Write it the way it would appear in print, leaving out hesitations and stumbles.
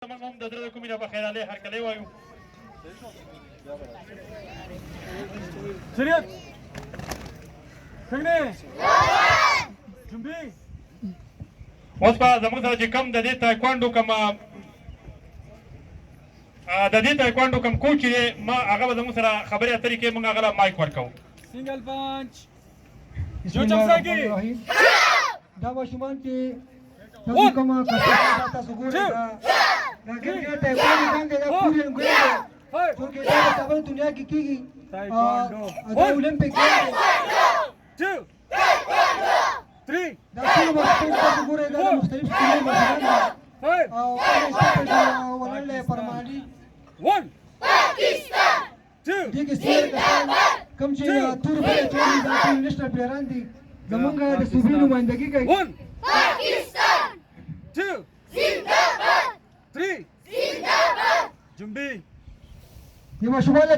موږ هم د زړه د کومې نه بخیرالی هرکلی وایو. شریعت څنګه جنبي اوس به زموږ سره چې کم د دې تایکوانډو کوم کوچ چې دی هغه به زموږ سره خبرې اترې کوي. موږ هغه له مایک ورکوو. سنګل پنچ جوچمساګي دا ماشومان چې تاسو کومه تاسو ګورئ دا ګرګه تایکوانډو څنګه دا پوره ګورئ چې دا په دنیا کې کیږي تایکوانډو دا اولمپیک دی 2 3 دا ټول ماشومان تاسو ګورئ دا مختلف ټیمونه ماشومان او ولله پرمانی 1 پاکستان 2 دغه سره کوم چې تور په ټول دا نېشنل پلیران دي زمونږ د صوبې نمائندګي کوي. 1 پاکستان 2 زنده‌باد 3 زنده‌باد جنبي یو ماشومان له